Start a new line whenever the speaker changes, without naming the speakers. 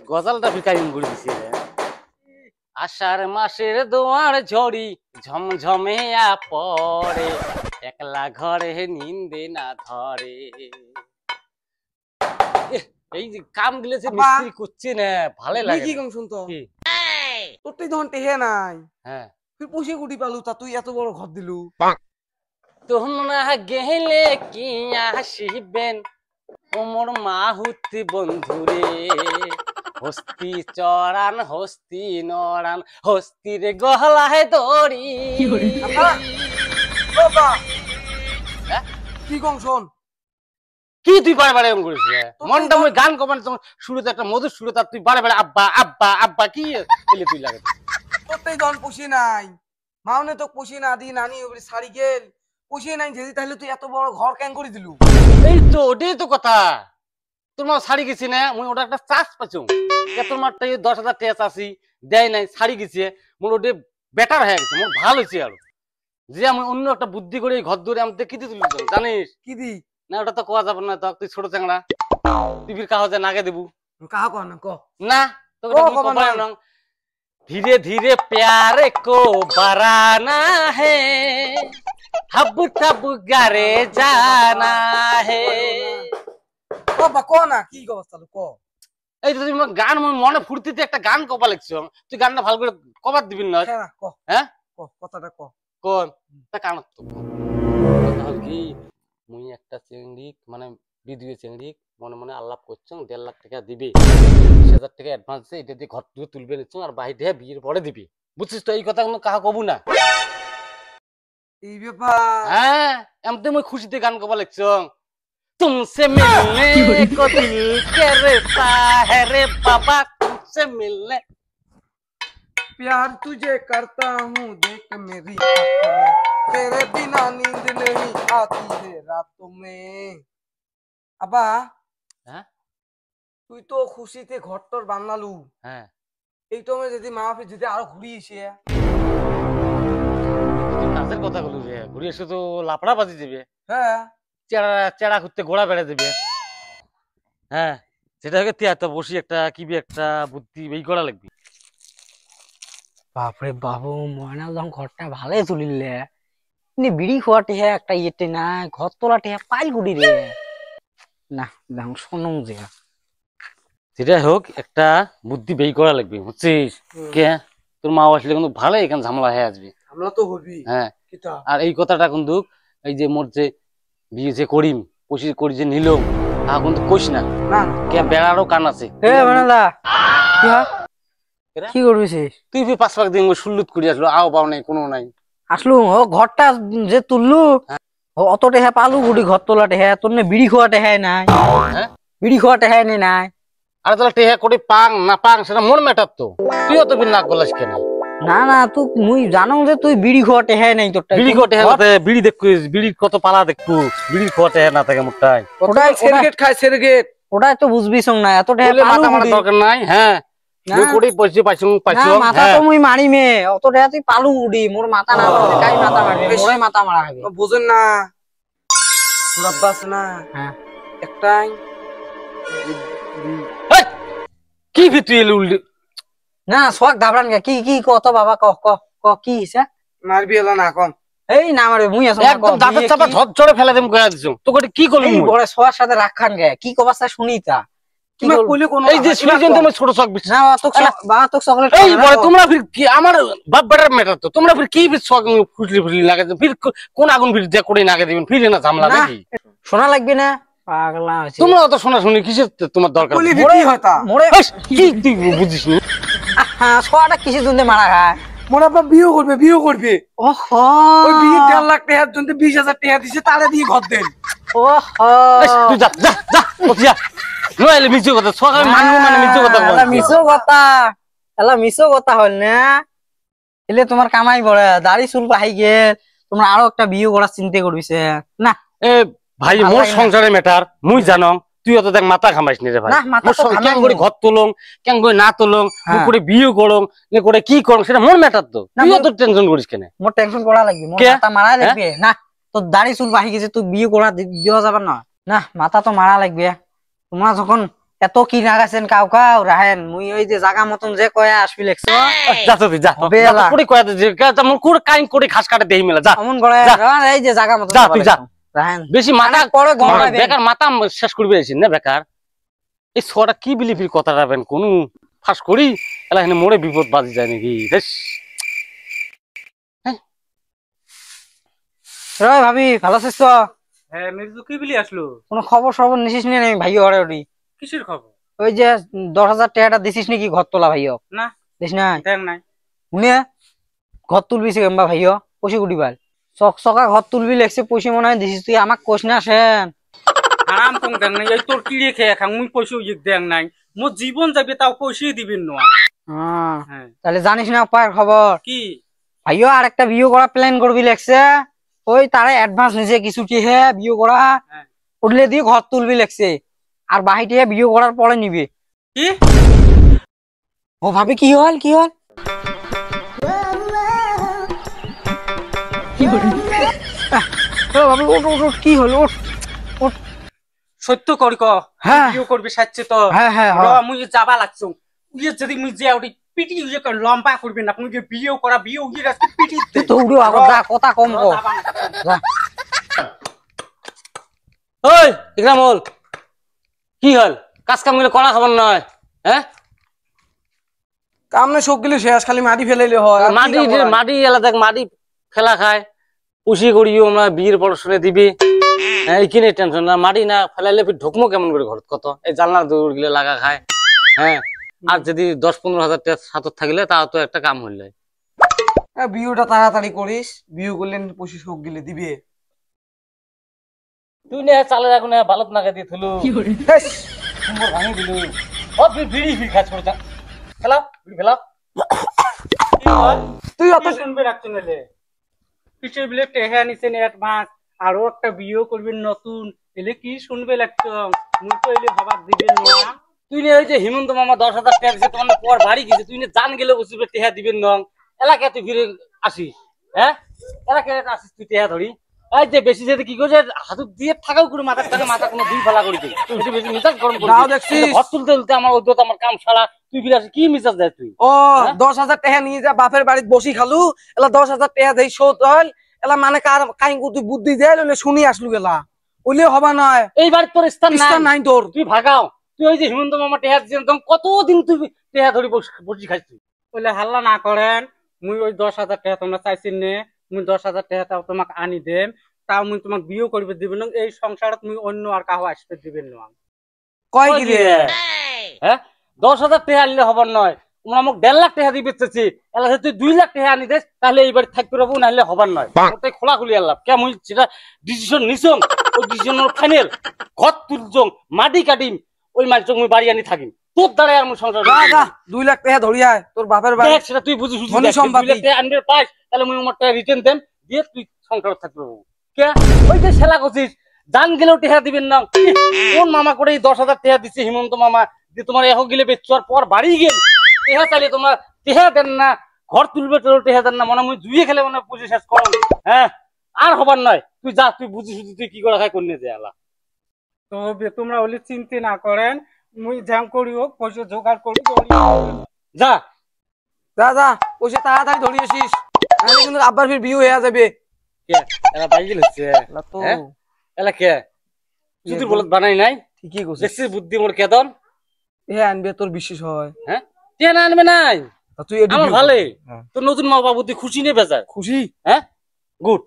গজালটা ভিকারিন করে দিছি রে। আষাঢ় মাসের দোয়ার ঝড়ি ঝমঝমিয়া পড়ে, একলা ঘরে নিন্দে না ধরে। এই যে কাম গুলো যে মিস্ত্রি করছে না ভালো লাগে
কি কম শুনতো তোর তো তখন টেহে নাই।
হ্যাঁ
তুই পয়সা কুটি পালু তা তুই এত বড় ঘর দিলু।
তোমরা গেলে কি আসিবেন ওমর মাহুতি বন্ধুরে, হস্তি চড়ান হস্তি নড়ান হস্তির গহলায় দড়ি।
কি কম শোন
কি তুই বারে বারে এরকম করিস মনটা মুই গান কমান শুরুতে একটা মধুর শুরু তার তুই বারে বারে আব্বা আব্বা আব্বা কি এলে তুই লাগে
তোরটাই ধন পুষি নাই মাউনে তো পুষি না দি নানি ওপরে শাড়ি গেল পুষি নাই যদি তাহলে তুই এত বড় ঘর কেন করে দিলু।
এই তো ওটাই তো কথা তোর মা শাড়ি গেছি না মুই ওটা একটা চাষ পাচ্ছ তোর মারটা 10,000 টাকা চাষি দেয় নাই শাড়ি গেছে মোর ওটা বেটার হয়ে গেছে মোর ভালো হয়েছে আর যে আমি অন্য একটা বুদ্ধি করে ঘর ধরে আমাদের কি দিল জানিস
কি দি
না ওটা তো কোয়া যাবে না তো তুই ছোট চ্যাংড়া টিভির কাগজে নাগে দেবু
কাহা কর না ক
না তো धीरे धीरे प्यार को बराना है हब तब गारे जाना है
ক বা ক না কি অবস্থা ক
এই তুমি গান মনে ফুর্তিতে একটা গান কবা লাগছো তুই গানটা ভালো করে কবার দিবি না
ক
হ্যাঁ
ক কথাটা ক
কোন তা কান তো কথা কি মুই একটা চেংড়ি মানে বিদ্যুৎ চেংড়ি মনে মনে আলাপ করছো 1.5 লাখ টাকা দিবি 20,000 টাকা অ্যাডভান্স দিয়ে এটা দিয়ে ঘর থেকে তুলবে নিচ্ছ আর বাইরে বিয়ের পরে দিবি বুঝছিস তো এই কথা কোনো কাহা কবু না
এই ব্যাপার
হ্যাঁ এমতে মুই খুশিতে গান কবা লাগছো तुमसे मिलने को दिल करता है रे बाबा तुमसे मिलने
प्यार तुझे करता हूँ देख मेरी आंखों में तेरे बिना नींद नहीं आती है रातों में আবা
হ্যাঁ
তুই তো খুশিতে ঘরটর বানালু
হ্যাঁ
এই টাইমে যদি মাহফিল যদি আরো ঘুরিয়েছে
কাজের কথা বলু রে ঘুরে এসে তো লাপড়া বাজি যাবে
হ্যাঁ
চেড়া চেড়া করতে ঘোড়া বেড়ে দেবে হ্যাঁ সেটাকে তিয়াতে বসি একটা কিবি একটা বুদ্ধি এই করা লাগবে
বাপরে বাবু ময়না যখন ঘরটা ভালোই তুলিলে বিড়ি খোয়াটে হ্যাঁ একটা ইয়েতে না ঘর তোলাটে হ্যাঁ পাইল গুড়ি রে না দেখো শোনো যে
সেটাই হোক একটা বুদ্ধি বেই করা লাগবে বুঝছিস কে তোর মা আসলে কিন্তু ভালো এখানে ঝামেলা হয়ে আসবে
আমরা তো হবি
হ্যাঁ
কিটা
আর এই কথাটা কিন্তু এই যে মোর যে বিয়ে যে করিম পশি করি যে নিল তা কিন্তু কইস না
না
কে বেড়ারও কান আছে
এ ময়নাদা কি করবিস
তুই 5 লাখ দিন সুল্লুত করে আসলো আও পাও নাই কোনো নাই
আসলু ও ঘরটা যে তুললু অতটে হ্যাঁ পালু গুড়ি ঘর তোলাটে হ্যাঁ তোর না বিড়ি খোয়াটে হ্যাঁ নাই
হ্যাঁ
বিড়ি খোয়াটে হ্যাঁ নাই
আরে তাহলে টেহা করে পাং না পাং সেটা মোর ম্যাটার তো তুইও তো বিন নাক গলাস কেন
না না তুই মুই জানো যে তুই বিড়ি খোয়াটে হ্যাঁ নাই তোরটা
বিড়ি কোটে বিড়ি দেখু বিড়ির কত পালা দেখু বিড়ির খোয়াটে না থাকে মোটাই
ওটাই সেরগেট খায় সেরগেট
ওটাই তো বুঝবিস না এতটা
বলে মাথা মারা দরকার নাই হ্যাঁ মুই কোড়ি পয়সা পাইছু
মাথা তো মুই মারি মে অতটা তুই পালু উড়ি মোর মাথা না মারবে কাই মাথা মারবে মোরে মাথা মারা হবে
বুঝেন না রাব্বাস না
হ্যাঁ
একটাই
কি ভিতু এলো উল্টে
না সোয়াক ঘাবড়ান গে কি কি কত বাবা ক ক ক কি হিসা
মারবি এলা না কম
এই না মারবে মুই আছো
একদম দাঁতের চাপা ঝরঝরে ফেলে দেম কয়া দিছো তোকে কি করলি
এই বড় সোয়ার সাথে রাখান গে কি কবাসা শুনি তা কি
কইলে কোন
এই যে সুজন তুমি ছোট চক বিছ
না বাবা তো চকলেট
এই বড় তোমরা ফির কি আমার বাপ বেটার ম্যাটার তো তোমরা ফির কি চক ফুটলি ফুটলি লাগে ফির কোন আগুন ফির যে করে নাগে দিবেন ফিরে না ঝামলা নাকি
শোনা লাগবে না পাগলা আছে
তোমরা অত শোনা শুনি কিসের তোমার দরকার
কইলি কি হতা
মোরে
কি তুই বুঝিস না
হ্যাঁ সোয়াটা কিসের জন্য মারা খায়
মোর আপা বিয়ে করবে
ওহো
ওই বিয়ে 1.5 লাখ টাকার জন্য 20,000 টাকা দিছে তারে দিয়ে ঘর দেন
ওহো
তুই যা যা যা যা নইলে মিছো কথা সকালে মানুষ মানে মিছো কথা বলে
এলা মিছো কথা হল না এলে তোমার কামাই বড় দাড়ি চুল পাই গেল তোমরা আরো একটা বিয়ে করার চিন্তা করবিছে না
এ ভাই মোর সংসারে ম্যাটার মুই জানং তুই অত দেখ মাথা ঘামাইস নি রে ভাই কেন করে ঘর তোলং কেন করে না তোলং করে বিয়ে করং নে করে কি করং সেটা মোর ম্যাটার তো তুই অত টেনশন করিস কেন
মোর টেনশন করা লাগবে মোর মাথা মারা লাগবে না তোর দাড়ি চুল পাই গেছে তুই বিয়ে করা দেওয়া যাবে না না মাথা তো মারা লাগবে তোমরা যখন এত কি নাগাছেন কাউ কাউ রাহেন মুই ওই যে জাগা মতন যে কয়া আসবি লেখছ
যা তো যা
হবে এলা।
করে কয়া যে তেমন করে কাইন করে ঘাস কাটে দেই মেলা যা
অমন করে
যা।
এই যে জাগা মতন
যা,
যাবা
তুই যা।
লেখছ। রাহেন
বেশি মাথা
পরে গড়াবেন।
বেকার মাথা শেষ করবে আইছিস না বেকার এই সোয়াটা কি বিলিফির কথা রাখবেন কোন ফাঁস করি এলা এখানে মোড়ে বিপদ বাজি যায় নাকি দেশ
রয় ভাবি ভালো আছিস তো?
হ্যাঁ মির্জু কি বলি আসলো?
কোনো খবর সবর নিছিস নি আমি ভাই ঘরে ওটি
কিসের খবর?
ওই যে 10,000 টাকাটা দিছিস নাকি ঘর তোলা ভাইও?
না
দিস না
দেখ নাই।
শুনে ঘর তুলবি কেমবা ভাইও পয়সা কুটি পাল চক চকা ঘর তুলবি লেখছে পয়সা মনে হয় দিছিস তুই আমাক কোশ না আসেন
আরাম কম দেখ নাই, এই তোর কিড়ে খেয়ে খাং মুই পয়সা দেখ নাই, মোর জীবন যাবে তাও পয়সাই দিবেন না। হ্যাঁ
তাহলে জানিস না পায়ের খবর
কি?
ভাইও আর একটা বিয়ে করা প্ল্যান করবি লেখছে ওই তারে অ্যাডভান্স নিছে কিছু হে বিয়ে করা
হ্যাঁ।
উঠলে দিয়ে ঘর তুলবি লেখছে আর বাহিতে বিয়ে করার পরে নিবে
কি?
ও ভাবি কি হল কি হল ও ভাবি ওঠ ওঠ ওঠ, কি হল ওঠ ওঠ
সত্য করি ক
হ্যাঁ।
বিয়ে করবি সাচ্ছে তো
হ্যাঁ হ্যাঁ
র মুই যাবা লাগছো উইয়ে যদি মুই যে ওটি পিটি উইয়ে কর লম্বা করবি না মুই যে বিয়ে করা বিয়ে উইয়ে রাস্তা পিটি দে
তো উড়ো আগত যা কথা কম
র,
কো
যাবা না।
যা
ওই ইকরামুল কি হল কাজ কাম গুলো করা খবর নয় হ্যাঁ
কামনে সব গেলে শেষ খালি মাটি ফেলাইলে হয় আর কি
মাটি
কাম করা?
মাটি এলা দেখ মাটি ফেলা খায় পুষি করিও আমরা বিয়ের পড়াশোনা দিবি হ্যাঁ এইখানে টেনশন না মাটি না ফেলাইলে ফির ঢুকমো কেমন করে ঘর কত এই জানলার দৌড় গিলে লাগা খায় হ্যাঁ আর যদি 10-15 হাজার টাকা হাতত থাকিলে তাও তো একটা কাম হইলে
বিয়েটা তাড়াতাড়ি করিস বিয়ে করলে পয়সা সব গেলে দিবে
তুই নে চালে রাখো না বালত নাকে দিয়ে থুলু
হেস,
সুন্দর ভাঙি দিলু ও বিড়ি ফির খাস করে যা খেলাও বিড়ি খেলাও
তুই অত
শুনবে রাখতে নিলে পিছিয়ে বিলে টেহা নিছেন অ্যাডভান্স আরো একটা বিয়ে করবেন নতুন এলে কি শুনবে লাগতো মুই তো এলে হবার দিবেন না
তুই নে ওই যে হিমন্ত মামা 10,000 টাকা দিছে তোমার পর বাড়ি গেছে তুই নে জান গেলে বসিবে টেহা দিবেন নং এলাকা তুই ফিরে আসিস হ্যাঁ এলাকা আসিস তুই টেহা ধরি এই যে বেশি যেতে কি করছে হাতু দিয়ে থাকাও করে মাথার থেকে মাথা কোনো দুই ফেলা করে দিই তুই বেশি মিজাজ গরম করে
দাও দেখছিস?
ঘর তুলতে তুলতে আমার ওই আমার কাম সারা তুই ফিরে আসিস কি মিজাজ দেয় তুই
ও 10,000 টাকা নিয়ে যা বাপের বাড়িতে বসি খালু এলা 10,000 টাকা দেই শোধ হল এলা মানে কার কাই তুই বুদ্ধি দে ললে শুনি আসলু গেলা ওলে হবা নয়
এই বাড়ি তোর স্থান
স্থান
নাই
নাই তোর
তুই ভাগাও তুই ওই যে হিমন্ত মামা টেহা দিয়েছেন তখন কতদিন তুই টেহা ধরি বসি খাইছ তুই
বলে হাল্লা না করেন মুই ওই 10,000 টাকা তোমরা চাইছেন নে মুই 10,000 টাকা তাও তোমাকে আনি দেম তাও মুই তোমাকে বিয়ে করবে দিবেন না এই সংসারত মুই অন্য আর কাহো আসবে দিবেন না
কয় কি রে
হ্যাঁ 10,000 টাকা আনলে হবার নয় তোমরা আমাকে 1.5 লাখ টাকা দিয়ে বেচতেছি এলা যদি তুই 2 লাখ টাকা আনি দেস তাহলে এই বাড়ি থাকতে পারবো নাহলে হবার নয় ওটাই খোলা খুলি আল্লাহ কেমন সেটা ডিসিশন নিছং ওই ডিসিশন ফাইনাল ঘর তুলছং মাটি কাটিম ওই মালচং মুই বাড়ি আনি থাকিম তোর দ্বারা আর মুই সংসার
যা যা 2 লাখ টাকা ধরি আয় তোর বাপের বাড়ি
দেখ সেটা তুই বুঝি শুধু
ধনী সম্পত্তি।
আনবে পাস তাহলে মুই আমার টাকা রিটার্ন দেন দিয়ে তুই সংসার থাকতে পারবো কে ওই যে ছেলা করছিস জান গেলেও টেহা দিবেন না কোন মামা করে এই 10,000 টাকা দিচ্ছে হিমন্ত মামা যে তোমার এখন গেলে বেচার পর বাড়ি গেল টেহা চাইলে তোমার টেহা দেন না ঘর তুলবে তোর টেহা দেন না মনে মুই জুইয়ে খেলে মনে পুজো শেষ করো হ্যাঁ আর হবার নয় তুই যা তুই বুঝি শুধু তুই কি করে খাই করলে যে আলা
তো তোমরা ওলি চিন্তা না করেন মুই ঝ্যাং করিও পয়সা জোগাড় করি
যা
যা যা পয়সা তাড়াতাড়ি ধরি আসিস নাহলে কিন্তু আব্বার ফির বিয়ে হয়ে যাবে
কে এলা বাড়ি গেল হচ্ছে
এলা তো
হ্যাঁ? এলা কে যদি বলত বানাই নাই
ঠিকই কইছিস
দেখছিস বুদ্ধি মোর কেদন
এ আনবে তোর বিশ্বাস হয়
হ্যাঁ টেন আনবে নাই
তা তুই এডি
আমার
বিয়ে কর।
ভালোই
হ্যাঁ।
তোর নতুন মা বাবা বুদ্ধি খুশি নেই বেচার
খুশি
হ্যাঁ গুড